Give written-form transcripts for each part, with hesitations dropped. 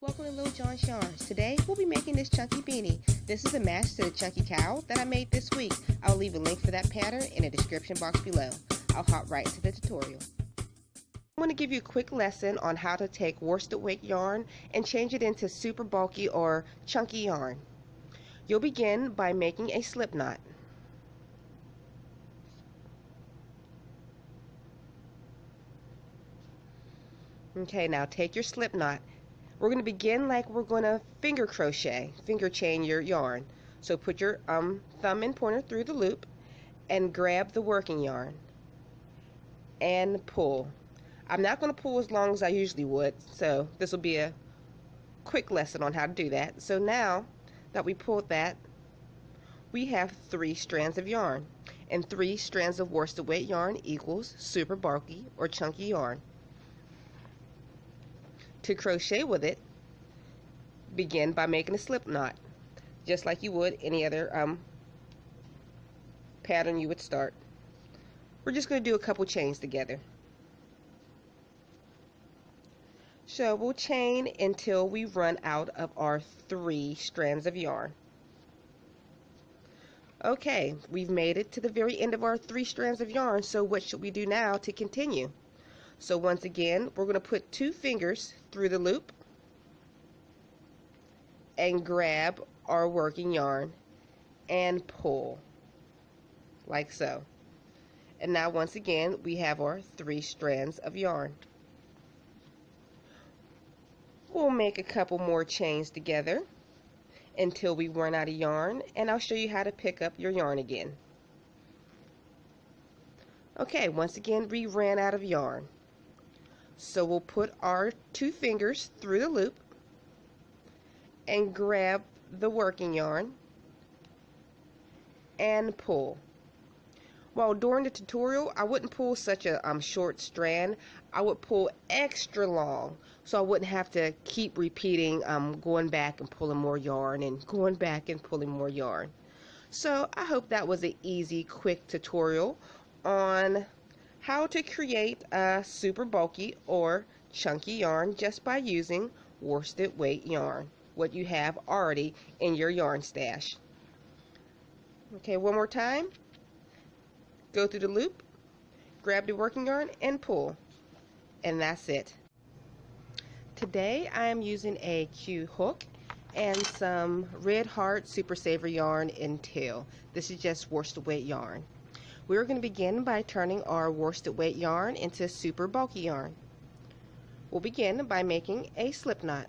Welcome to Little John's Yarns. Today we'll be making this chunky beanie. This is a match to the chunky cowl that I made this week. I'll leave a link for that pattern in the description box below. I'll hop right into the tutorial. I'm going to give you a quick lesson on how to take worsted weight yarn and change it into super bulky or chunky yarn. You'll begin by making a slip knot. Okay, now take your slip knot. We're going to begin like we're going to finger crochet, finger chain your yarn. So put your thumb and pointer through the loop and grab the working yarn and pull. I'm not going to pull as long as I usually would, so this will be a quick lesson on how to do that. So now that we pulled that, we have 3 strands of yarn, and 3 strands of worsted weight yarn equals super bulky or chunky yarn. To crochet with it, begin by making a slip knot, just like you would any other pattern you would start. We're just going to do a couple chains together. So we'll chain until we run out of our 3 strands of yarn. Okay, we've made it to the very end of our 3 strands of yarn, so what should we do now to continue? So once again, we're going to put 2 fingers through the loop and grab our working yarn and pull like so. And now once again, we have our 3 strands of yarn. We'll make a couple more chains together until we run out of yarn, and I'll show you how to pick up your yarn again. Okay, once again, we ran out of yarn. So we'll put our 2 fingers through the loop and grab the working yarn and pull. Well, during the tutorial, I wouldn't pull such a short strand. I would pull extra long, so I wouldn't have to keep repeating going back and pulling more yarn and going back and pulling more yarn. So I hope that was an easy, quick tutorial on how to create a super bulky or chunky yarn just by using worsted weight yarn, what you have already in your yarn stash. Okay, one more time. Go through the loop, grab the working yarn and pull, and that's it. Today I am using a Q hook and some Red Heart Super Saver yarn in teal. This is just worsted weight yarn. We're going to begin by turning our worsted weight yarn into super bulky yarn. We'll begin by making a slip knot.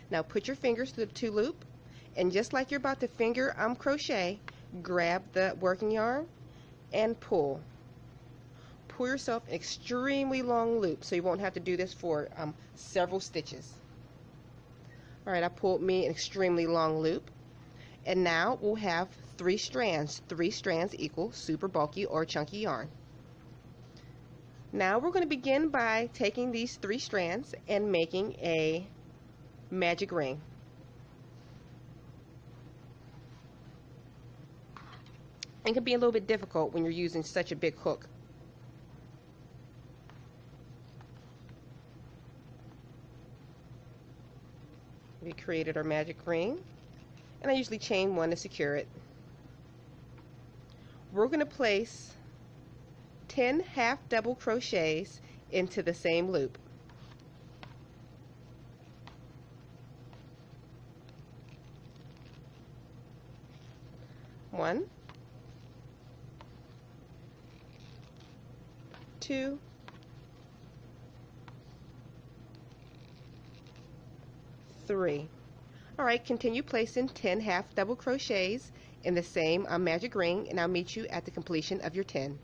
Now put your fingers through the 2 loop, and just like you're about to finger crochet, grab the working yarn and pull. Pull yourself an extremely long loop so you won't have to do this for several stitches. Alright, I pulled me an extremely long loop, and now we'll have 3 strands. 3 strands equal super bulky or chunky yarn. Now we're going to begin by taking these 3 strands and making a magic ring. It can be a little bit difficult when you're using such a big hook. We created our magic ring, and I usually chain 1 to secure it. We're going to place 10 half double crochets into the same loop. One, 2, 3. Alright, continue placing 10 half double crochets in the same magic ring, and I'll meet you at the completion of your 10.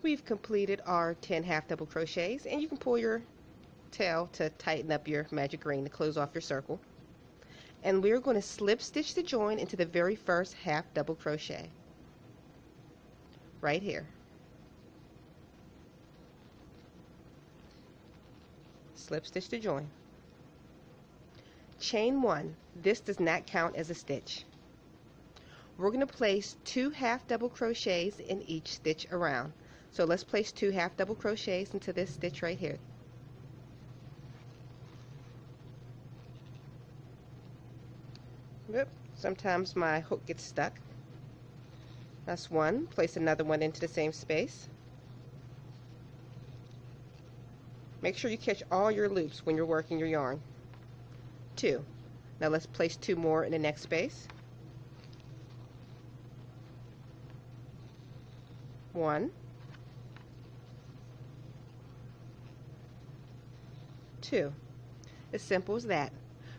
We've completed our 10 half double crochets, and you can pull your tail to tighten up your magic ring to close off your circle. And we're going to slip stitch the join into the very first half double crochet right here. Slip stitch the join. Chain 1. This does not count as a stitch. We're going to place 2 half double crochets in each stitch around. So let's place 2 half double crochets into this stitch right here. Yep, sometimes my hook gets stuck. That's one. Place another one into the same space. Make sure you catch all your loops when you're working your yarn. 2. Now let's place 2 more in the next space. 1, 2. As simple as that.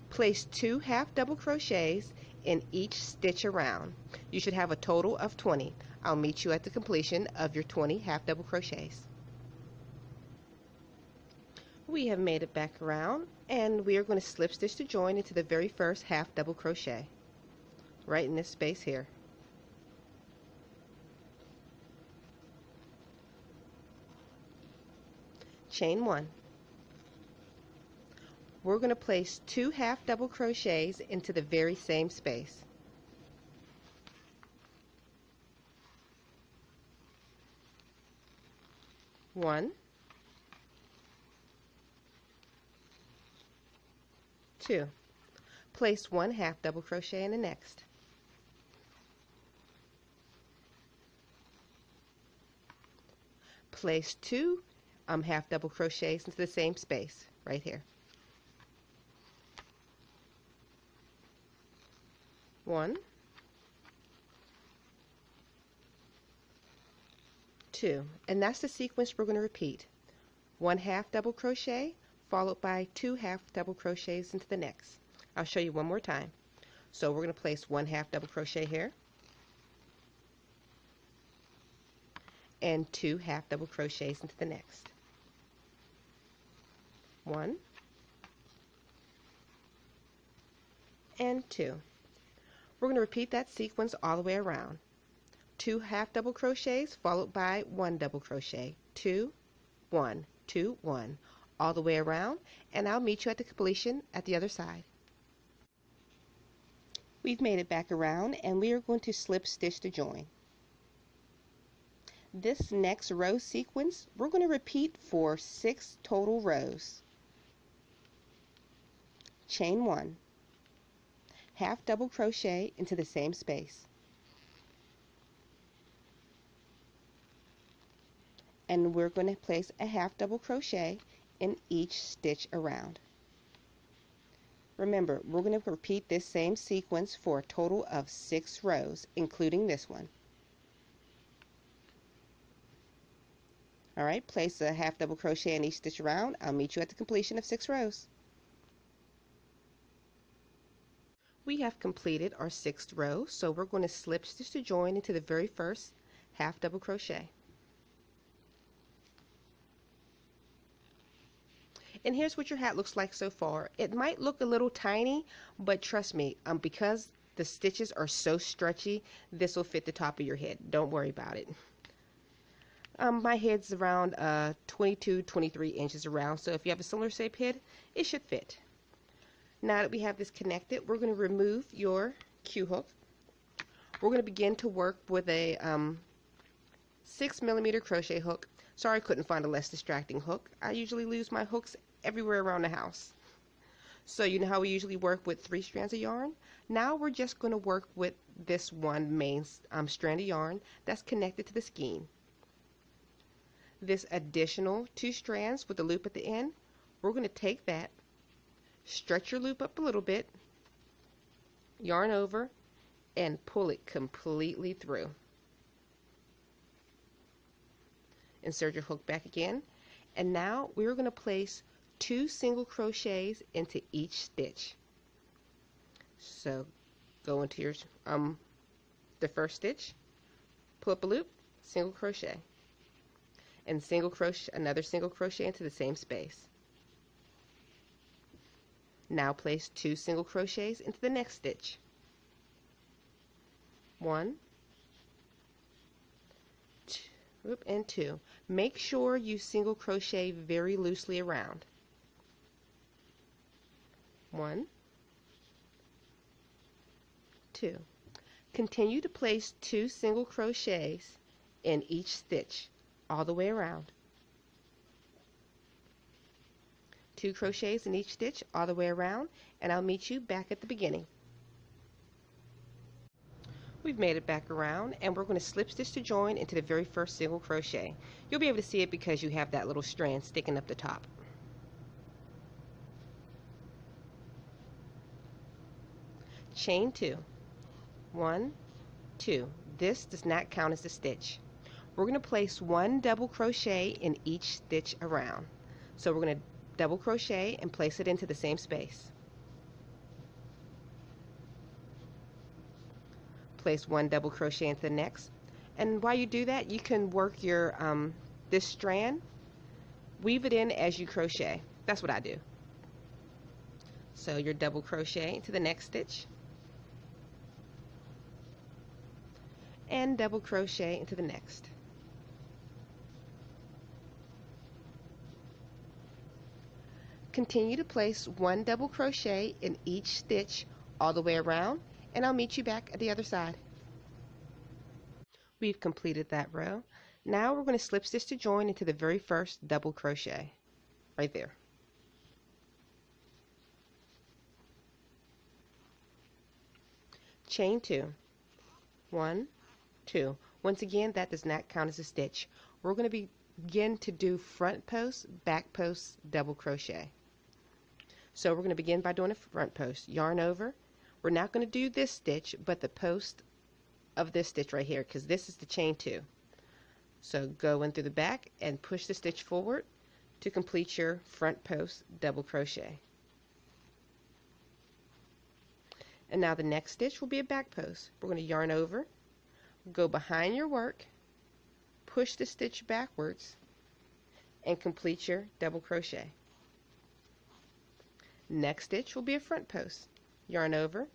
Place 2 half double crochets in each stitch around. You should have a total of 20. I'll meet you at the completion of your 20 half double crochets. We have made it back around, and we are going to slip stitch to join into the very first half double crochet right in this space here. Chain 1. We're going to place 2 half double crochets into the very same space. One, 2. Place 1 half double crochet in the next. Place 2 half double crochets into the same space right here. 1, 2, and that's the sequence we're going to repeat. 1 half double crochet followed by 2 half double crochets into the next. I'll show you one more time. So we're going to place 1 half double crochet here and 2 half double crochets into the next. 1 and 2. We're going to repeat that sequence all the way around. 2 half double crochets followed by 1 double crochet. 2, 1, 2, 1, all the way around, and I'll meet you at the completion at the other side. We've made it back around, and we are going to slip stitch to join. This next row sequence we're going to repeat for 6 total rows. Chain 1, half double crochet into the same space, and we're going to place a half double crochet in each stitch around. Remember, we're going to repeat this same sequence for a total of 6 rows, including this one. Alright, place a half double crochet in each stitch around. I'll meet you at the completion of 6 rows. We have completed our 6th row, so we're going to slip stitch to join into the very first half double crochet. And here's what your hat looks like so far. It might look a little tiny, but trust me, because the stitches are so stretchy, this will fit the top of your head. Don't worry about it. My head's around 22-23 inches around, so if you have a similar shaped head, it should fit. Now that we have this connected, we're going to remove your Q hook. We're going to begin to work with a 6mm crochet hook. Sorry I couldn't find a less distracting hook. I usually lose my hooks everywhere around the house. So you know how we usually work with 3 strands of yarn? Now we're just going to work with this one main strand of yarn that's connected to the skein. This additional 2 strands with the loop at the end, we're going to take that, stretch your loop up a little bit, yarn over, and pull it completely through. Insert your hook back again, and now we're going to place 2 single crochets into each stitch. So go into your the first stitch, pull up a loop, single crochet, and single crochet, another single crochet into the same space. Now place 2 single crochets into the next stitch. 1, 2, and 2. Make sure you single crochet very loosely around. 1, 2. Continue to place 2 single crochets in each stitch all the way around. 2 crochets in each stitch all the way around, and I'll meet you back at the beginning. We've made it back around, and we're going to slip stitch to join into the very first single crochet. You'll be able to see it because you have that little strand sticking up the top. Chain 2. 1, 2. This does not count as a stitch. We're going to place 1 double crochet in each stitch around. So we're going to double crochet and place it into the same space. Place 1 double crochet into the next, and while you do that, you can work your this strand, weave it in as you crochet. That's what I do. So your double crochet into the next stitch, and double crochet into the next. Continue to place 1 double crochet in each stitch all the way around, and I'll meet you back at the other side. We've completed that row. Now we're going to slip stitch to join into the very first double crochet right there. Chain 2. 1, 2. Once again, that does not count as a stitch. We're going to begin to do front post, back post, double crochet. So we're going to begin by doing a front post. Yarn over. We're not going to do this stitch, but the post of this stitch right here, because this is the chain 2. So go in through the back and push the stitch forward to complete your front post double crochet. And now the next stitch will be a back post. We're going to yarn over, go behind your work, push the stitch backwards, and complete your double crochet. Next stitch will be a front post. Yarn over,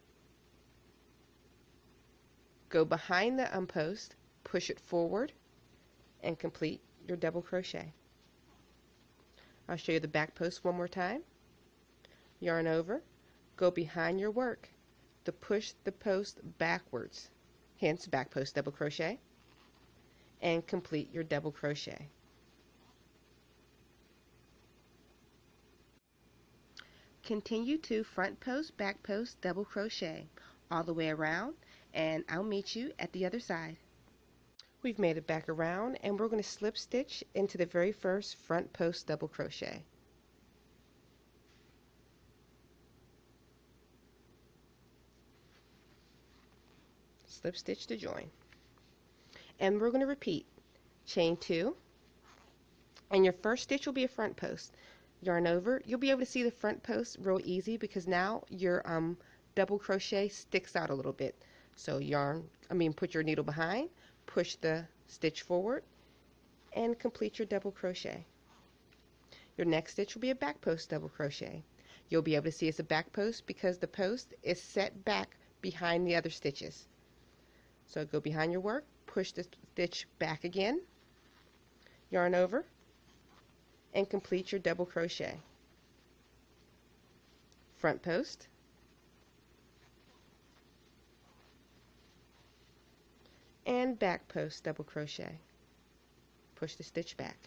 go behind the post, push it forward, and complete your double crochet. I'll show you the back post one more time. Yarn over, go behind your work to push the post backwards, hence back post double crochet, and complete your double crochet. Continue to front post, back post, double crochet all the way around, and I'll meet you at the other side. We've made it back around, and we're going to slip stitch into the very first front post double crochet. Slip stitch to join. And we're going to repeat. Chain 2, and your first stitch will be a front post. Yarn over. You'll be able to see the front post real easy because now your double crochet sticks out a little bit. So put your needle behind, push the stitch forward, and complete your double crochet. Your next stitch will be a back post double crochet. You'll be able to see it's a back post because the post is set back behind the other stitches. So go behind your work, push the stitch back again, yarn over, and complete your double crochet. Front post, and back post double crochet. Push the stitch back.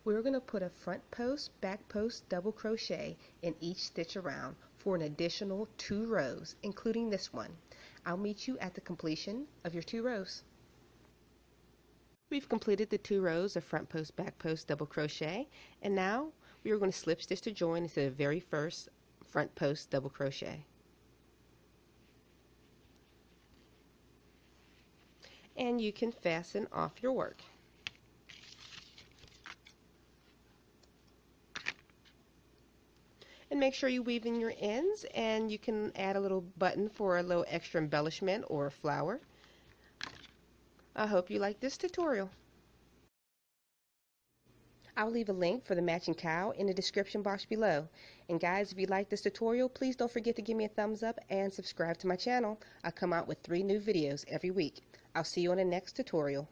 We're going to put a front post, back post double crochet in each stitch around for an additional 2 rows, including this one. I'll meet you at the completion of your 2 rows. We've completed the 2 rows of front post, back post double crochet, and now we are going to slip stitch to join into the very first front post double crochet. And you can fasten off your work. And make sure you weave in your ends, and you can add a little button for a little extra embellishment or a flower. I hope you like this tutorial. I'll leave a link for the matching cowl in the description box below. And guys, if you like this tutorial, please don't forget to give me a thumbs up and subscribe to my channel. I come out with 3 new videos every week. I'll see you on the next tutorial.